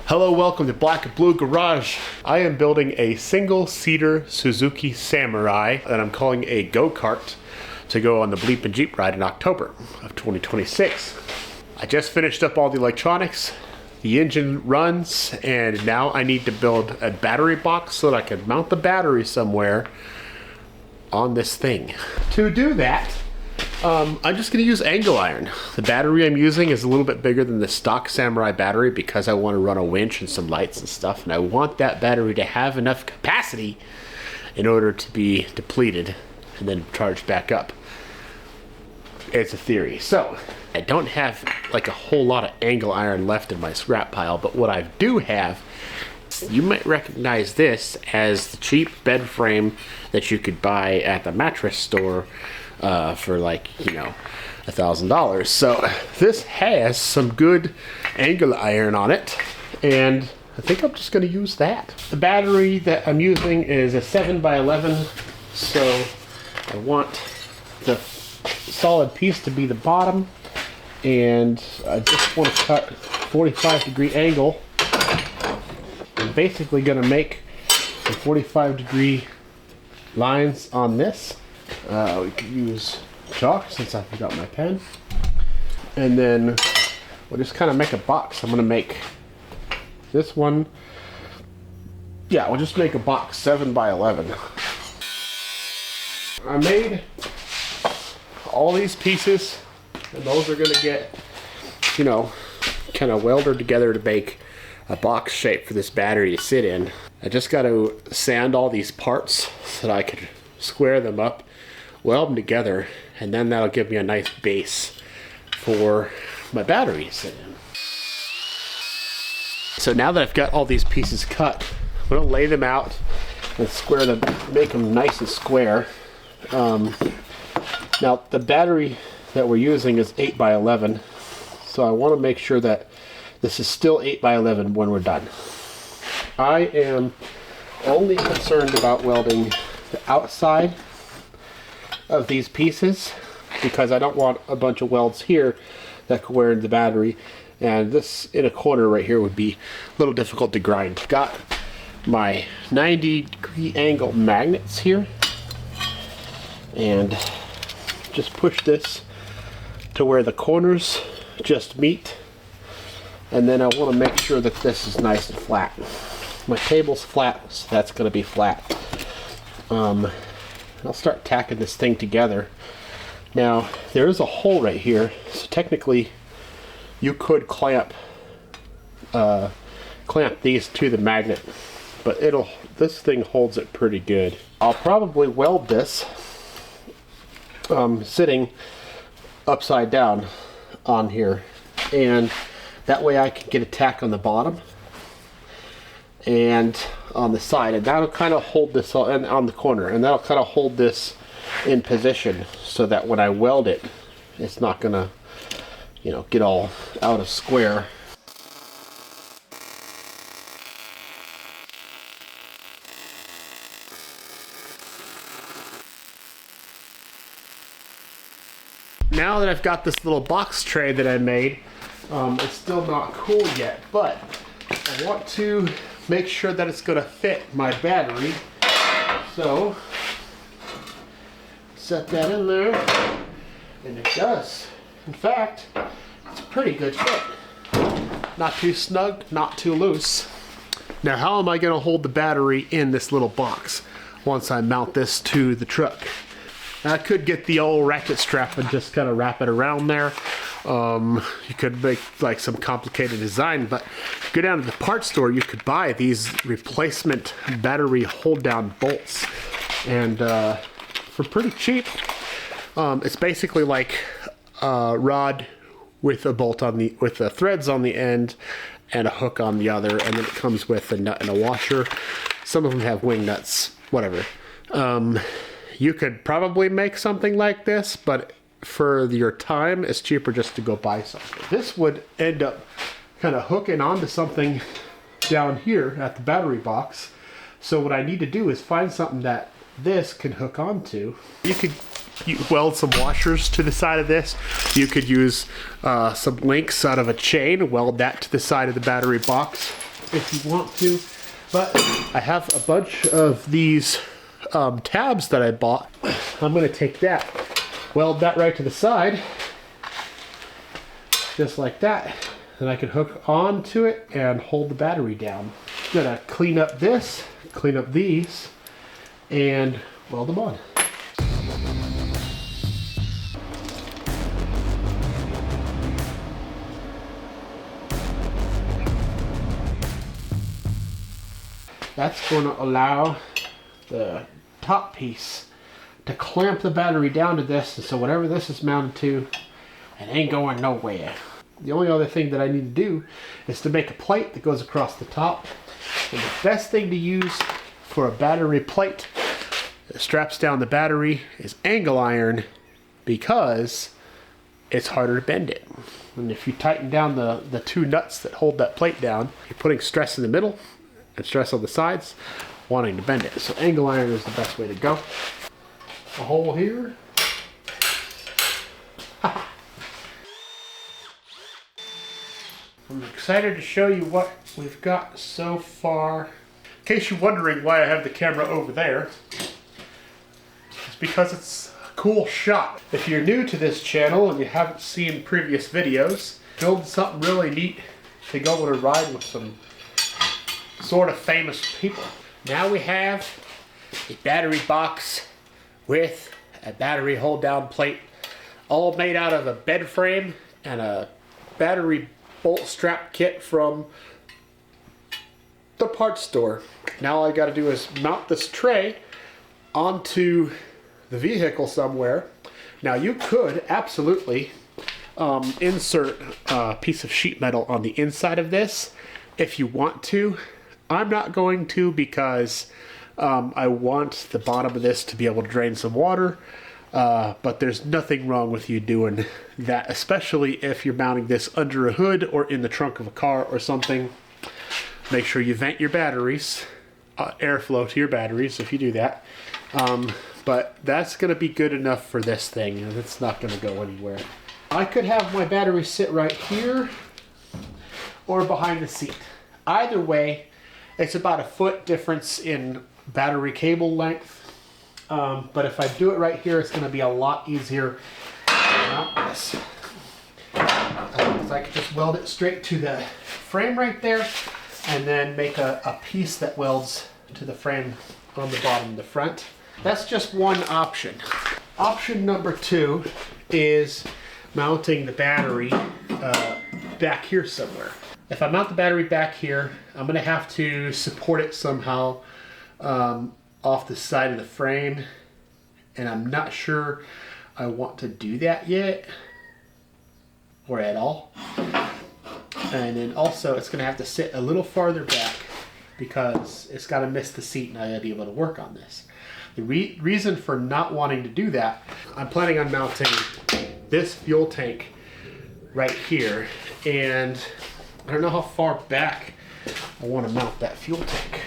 Hello, welcome to Black and Blue Garage. I am building a single-seater Suzuki Samurai that I'm calling a go-kart to go on the Bleep and Jeep ride in October of 2026. I just finished up all the electronics, the engine runs, and now I need to build a battery box so that I can mount the battery somewhere on this thing. To do that, I'm just going to use angle iron. The battery I'm using is a little bit bigger than the stock Samurai battery because I want to run a winch and some lights and stuff, and I want that battery to have enough capacity in order to be depleted and then charged back up. It's a theory. So I don't have like a whole lot of angle iron left in my scrap pile, but what I do have, you might recognize this as the cheap bed frame that you could buy at the mattress store for like, you know, $1,000. So this has some good angle iron on it, and I think I'm just going to use that. The battery that I'm using is a 7x11, so I want the solid piece to be the bottom, and I just want to cut 45-degree angle. I'm basically going to make some 45-degree lines on this. We could use chalk since I forgot my pen, and then we'll just kind of make a box. I'm going to make this one, yeah, we'll just make a box 7x11. I made all these pieces, and those are going to get, you know, kind of welded together to make a box shape for this battery to sit in. I just got to sand all these parts so that I could square them up, weld them together, and then that'll give me a nice base for my battery to sit in. So now that I've got all these pieces cut, I'm going to lay them out and square them, make them nice and square. Now the battery that we're using is 8x11, so I want to make sure that this is still 8x11 when we're done. I am only concerned about welding the outside of these pieces because I don't want a bunch of welds here that could wear into the battery, and this in a corner right here would be a little difficult to grind. Got my 90-degree angle magnets here, and just push this to where the corners just meet, and then I want to make sure that this is nice and flat. My table's flat, so that's going to be flat. I'll start tacking this thing together. Now there is a hole right here, so technically you could clamp these to the magnet, but this thing holds it pretty good. I'll probably weld this sitting upside down on here, and that way I can get a tack on the bottom and on the side, and that'll kind of hold this on the corner, and that'll kind of hold this in position so that when I weld it, it's not gonna, you know, get all out of square. Now that I've got this little box tray that I made, it's still not cool yet, but I want to make sure that it's going to fit my battery. So set that in there, and it does. In fact, it's a pretty good fit. Not too snug, not too loose. Now how am I going to hold the battery in this little box once I mount this to the truck? I could get the old racket strap and just kind of wrap it around there. You could make like some complicated design, but go down to the parts store, you could buy these replacement battery hold down bolts, and for pretty cheap. It's basically like a rod with a bolt on with the threads on the end and a hook on the other, and then it comes with a nut and a washer. Some of them have wing nuts, whatever. You could probably make something like this, but for your time, it's cheaper just to go buy something. This would end up kind of hooking onto something down here at the battery box. So what I need to do is find something that this can hook onto. You could weld some washers to the side of this. You could use some links out of a chain, weld that to the side of the battery box. if you want to. But I have a bunch of these tabs that I bought. I'm going to take that, weld that right to the side, just like that. Then I can hook onto it and hold the battery down. I'm going to clean up this, clean up these, and weld them on. That's going to allow the top piece to clamp the battery down to this, and so whatever this is mounted to, it ain't going nowhere. The only other thing that I need to do is to make a plate that goes across the top. And the best thing to use for a battery plate that straps down the battery is angle iron, because it's harder to bend it. And if you tighten down the two nuts that hold that plate down, you're putting stress in the middle and stress on the sides, wanting to bend it. So angle iron is the best way to go. A hole here. I'm excited to show you what we've got so far. In case you're wondering why I have the camera over there, it's because it's a cool shot. If you're new to this channel and you haven't seen previous videos, build something really neat to go on a ride with some sort of famous people. Now we have a battery box with a battery hold down plate, all made out of a bed frame and a battery bolt strap kit from the parts store. Now all I got to do is mount this tray onto the vehicle somewhere. Now you could absolutely insert a piece of sheet metal on the inside of this if you want to. I'm not going to, because I want the bottom of this to be able to drain some water, but there's nothing wrong with you doing that, especially if you're mounting this under a hood or in the trunk of a car or something. Make sure you vent your batteries, airflow to your batteries if you do that. But that's going to be good enough for this thing, and it's not going to go anywhere. I could have my battery sit right here or behind the seat. Either way, it's about a foot difference in battery cable length. But if I do it right here, it's going to be a lot easier to mount this. I could just weld it straight to the frame right there, and then make a piece that welds to the frame on the bottom of the front. That's just one option. Option number two is mounting the battery back here somewhere. If I mount the battery back here, I'm going to have to support it somehow off the side of the frame, and I'm not sure I want to do that yet, or at all. And then also it's going to have to sit a little farther back, because it's got to miss the seat and I got to be able to work on this. The reason for not wanting to do that, I'm planning on mounting this fuel tank right here, and I don't know how far back I want to mount that fuel tank.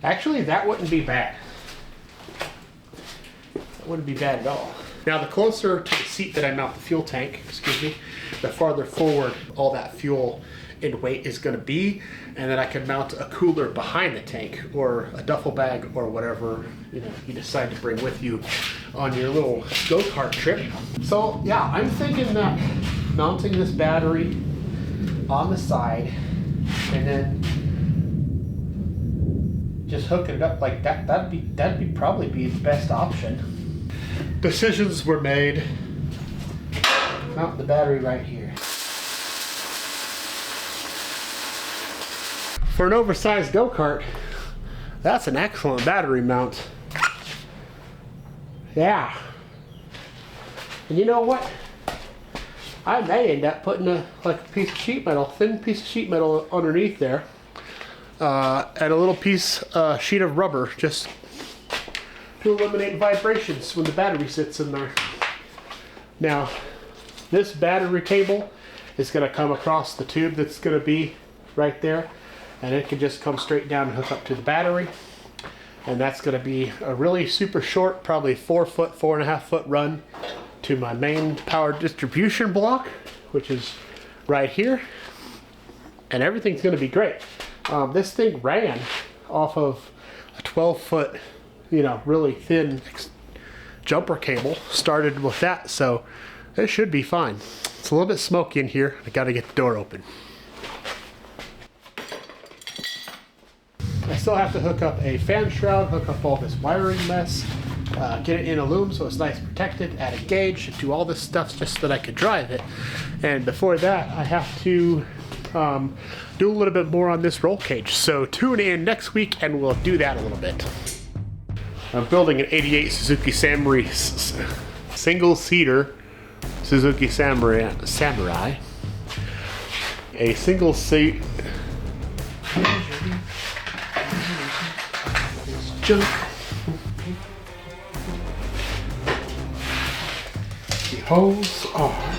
Actually, that wouldn't be bad. That wouldn't be bad at all. Now, the closer to the seat that I mount the fuel tank, the farther forward all that fuel in weight is going to be, and then I can mount a cooler behind the tank, or a duffel bag, or whatever you decide to bring with you on your little go-kart trip. So yeah, I'm thinking that mounting this battery on the side and then just hooking it up like that, that'd probably be the best option. Decisions were made. Mount the battery right here. For an oversized go-kart, that's an excellent battery mount. Yeah. And you know what? I may end up putting a piece of sheet metal, thin piece of sheet metal underneath there, and a little sheet of rubber, just to eliminate vibrations when the battery sits in there. Now, this battery cable is going to come across the tube that's going to be right there, and it can just come straight down and hook up to the battery. And that's going to be a really super short, probably 4.5 foot run to my main power distribution block, which is right here, and everything's going to be great. This thing ran off of a 12-foot, you know, really thin jumper cable. Started with that, so it should be fine. It's a little bit smoky in here. I got to get the door open. I still have to hook up a fan shroud, hook up all this wiring mess, get it in a loom so it's nice and protected, add a gauge, do all this stuff just so that I could drive it. And before that, I have to do a little bit more on this roll cage. So tune in next week and we'll do that a little bit. I'm building an 88 Suzuki Samurai, single-seater Suzuki Samurai. A single seat. Junk. The holes are